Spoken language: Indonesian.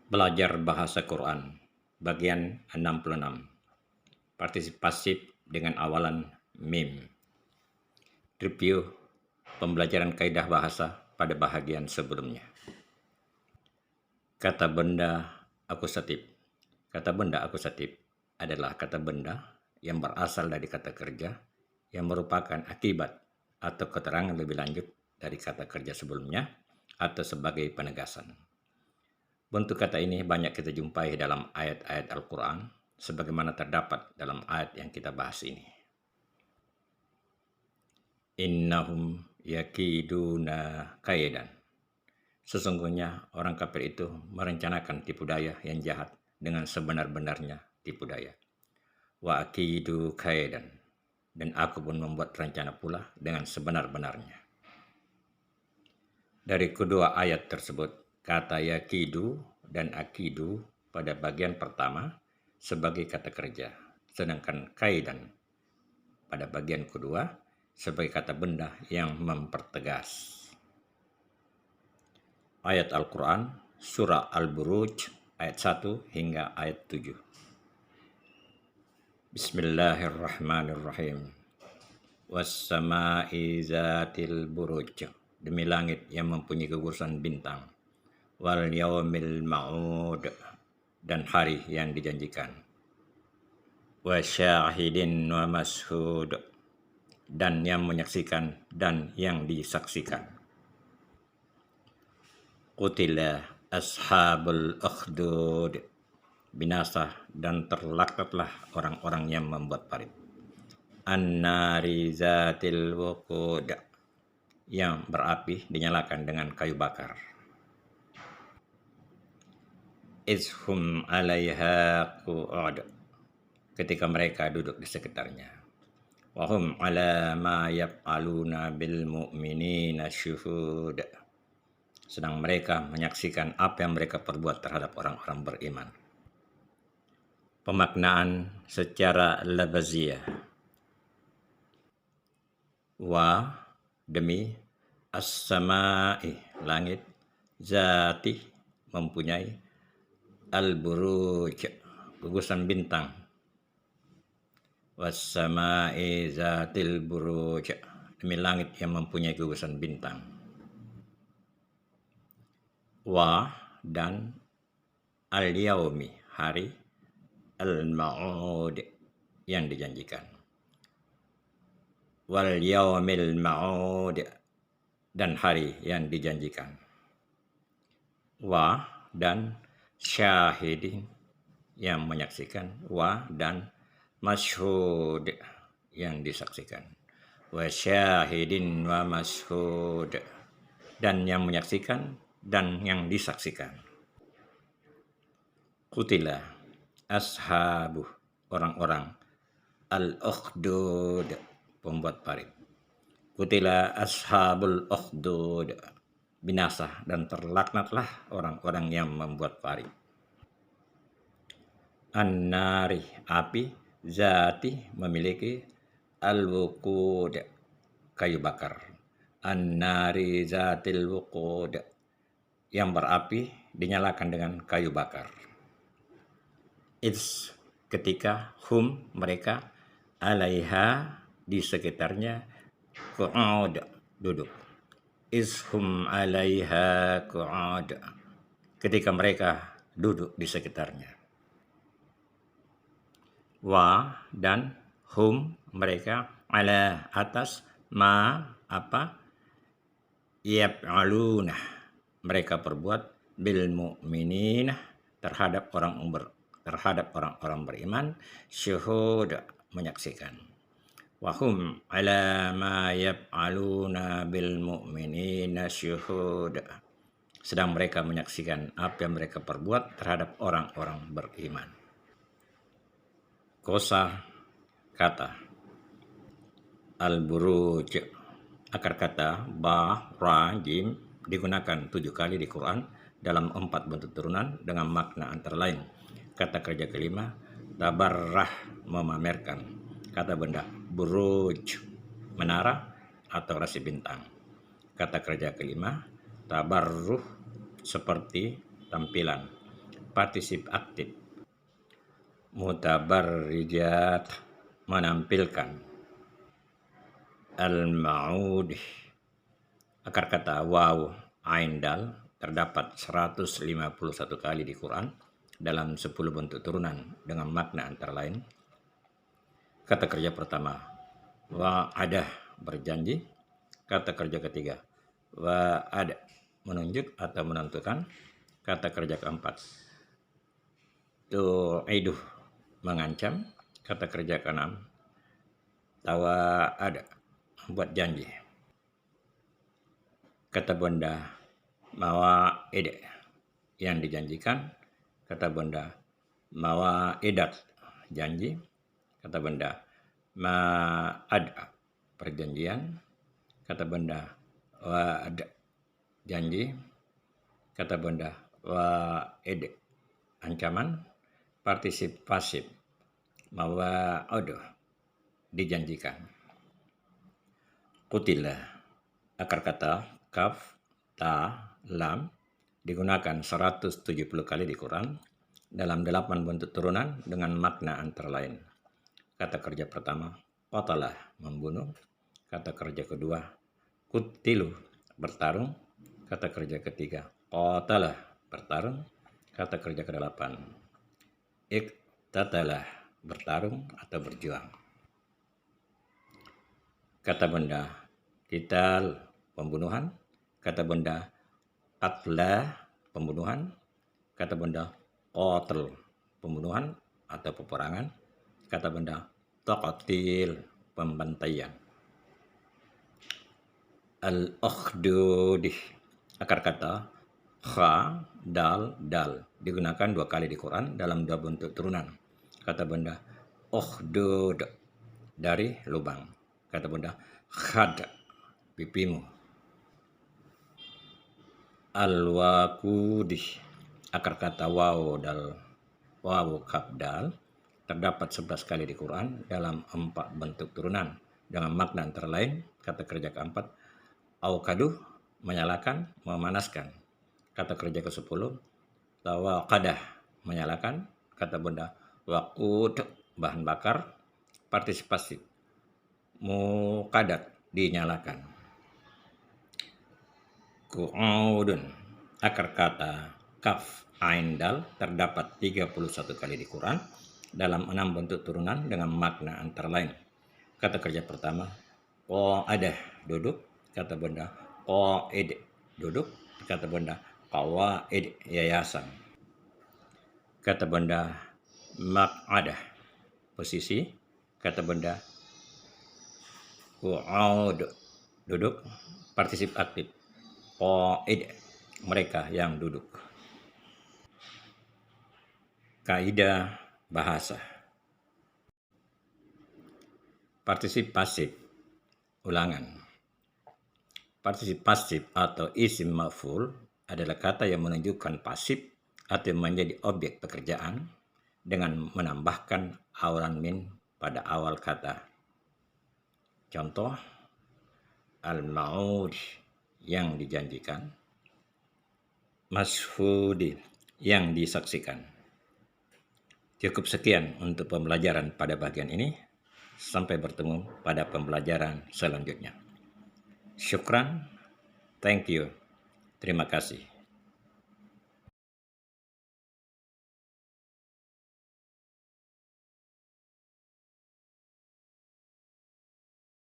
Belajar Bahasa Quran, bagian 66, partisipasif dengan awalan mim. Review pembelajaran kaidah bahasa pada bahagian sebelumnya. Kata benda akusatif. Kata benda akusatif adalah kata benda yang berasal dari kata kerja yang merupakan akibat atau keterangan lebih lanjut dari kata kerja sebelumnya atau sebagai penegasan. Bentuk kata ini banyak kita jumpai dalam ayat-ayat Al-Quran, sebagaimana terdapat dalam ayat yang kita bahas ini. Innahum yakiduna kaidan. Sesungguhnya orang kafir itu merencanakan tipu daya yang jahat dengan sebenar-benarnya tipu daya. Wa akidu kaidan. Dan aku pun membuat rencana pula dengan sebenar-benarnya. Dari kedua ayat tersebut, kata yakidu dan akidu pada bagian pertama sebagai kata kerja, sedangkan kaidan pada bagian kedua sebagai kata benda yang mempertegas. Ayat Al-Quran, Surah Al-Buruj, ayat 1 hingga ayat 7. Bismillahirrahmanirrahim. Was-sama'i zatil buruj. Demi langit yang mempunyai gugusan bintang. Wal yaumil ma'ud, dan hari yang dijanjikan. Wa syahidin wa mashhud, dan yang menyaksikan dan yang disaksikan. Qutila ashabul ukhdud, binasa dan terlaknatlah orang-orang yang membuat parit. An-nari zatil wuqud, yang berapi dinyalakan dengan kayu bakar. Izhum alaiha qu'ud, ketika mereka duduk di sekitarnya. Wahum ala ma yaf'aluna bil mu'minina syuhud, sedang mereka menyaksikan apa yang mereka perbuat terhadap orang-orang beriman. Pemaknaan secara lafaziyah. Wa, demi, as-sama'i, langit, zati, mempunyai, al-buruj, gugusan bintang, was-sama'i zatil buruj, demi langit yang mempunyai gugusan bintang. Wa, dan al-yaumi, hari, al-ma'ud, yang dijanjikan. Wal yaumil ma'ud, dan hari yang dijanjikan. Wa, dan syahidin, yang menyaksikan. Wa, dan mashhud, yang disaksikan. Wa syahidin wa mashhud, dan yang menyaksikan dan yang disaksikan. Qutila ashabu, orang-orang, al-ukhdud, pembuat parit. Qutila ashabul ukhdud, binasa dan terlaknatlah orang-orang yang membuat parit. An-nari, api, zati, memiliki, al-wuqud, kayu bakar. An-nari zatil wuqud, yang berapi dinyalakan dengan kayu bakar. It's, ketika, hum, mereka, alaiha, di sekitarnya, qu'ud, duduk. Ishum alaiha qu'ud, ketika mereka duduk di sekitarnya. Wa, dan hum, mereka, ala, atas, ma, apa, yaf'aluna, mereka perbuat, bil mu'minina, terhadap orang-orang beriman, syuhud, menyaksikan. Wahum ala ma yaf'aluna bil mu'minina syuhud, sedang mereka menyaksikan apa yang mereka perbuat terhadap orang-orang beriman. Kosa kata al-buruj, akar kata ba, ra, jim digunakan 7 kali di Quran dalam 4 bentuk turunan dengan makna antara lain. Kata kerja kelima, tabarrah, memamerkan. Kata benda, buruj, menara atau rasi bintang. Kata kerja kelima, tabarruh, seperti tampilan. partisip aktif. Mutabarrijat, menampilkan. Al-ma'ud, akar kata waw ain dal terdapat 151 kali di Quran dalam 10 bentuk turunan dengan makna antara lain. Kata kerja pertama, wa'adah, berjanji. Kata kerja ketiga, wa'ada, menunjuk atau menentukan. Kata kerja keempat, tu'iduh, mengancam. Kata kerja keenam, tawa'ada, buat janji. Kata benda mawa'id, yang dijanjikan. Kata benda mawa'idat, janji. Kata benda ma'ad, perjanjian. Kata benda wa'ad, janji. Kata benda wa'id, ancaman. Partisip pasif mawa'ud, dijanjikan. Qutila, akar kata kaf, ta, lam digunakan 170 kali di Quran dalam 8 bentuk turunan dengan makna antara lain. Kata kerja pertama, qatalah, membunuh. Kata kerja kedua, qutilu, bertarung. Kata kerja ketiga, qatalah, bertarung. Kata kerja ke-8, iqtatalah, bertarung atau berjuang. Kata benda qital, pembunuhan. Kata benda qatla, pembunuhan. Kata benda qatl, pembunuhan atau peperangan. Kata benda taqtil, pembantaian. Al-ukhdud, akar kata kha, dal, dal digunakan 2 kali di Quran dalam 2 bentuk turunan. Kata benda ukhdud, dari lubang. Kata benda khad, pipimu. Al-waqudi, akar kata waw dal, waw kaf dal terdapat 11 kali di Quran dalam 4 bentuk turunan dengan makna antara lain. Kata kerja keempat, auqaduh, menyalakan, memanaskan. Kata kerja ke-10, tawaqadah, menyalakan. Kata benda waqud, bahan bakar. Partisipasi muqadat, dinyalakan. Qu'udun, akar kata kaf ain dal terdapat 31 kali di Quran dalam 6 bentuk turunan dengan makna antara lain. Kata kerja pertama, qa'adah, duduk. Kata benda qa'id, duduk. Kata benda qawaid, yayasan. Kata benda maq'adah, posisi. Kata benda qu'ud, duduk. Partisip aktif qa'id, mereka yang duduk. Kaidah bahasa. Partisip pasif, ulangan. Partisip pasif atau isim maf'ul adalah kata yang menunjukkan pasif atau menjadi objek pekerjaan dengan menambahkan awalan min pada awal kata. Contoh, al-ma'ud, yang dijanjikan. Mashhudi, yang disaksikan. Cukup sekian untuk pembelajaran pada bagian ini. Sampai bertemu pada pembelajaran selanjutnya. Syukran, thank you, terima kasih.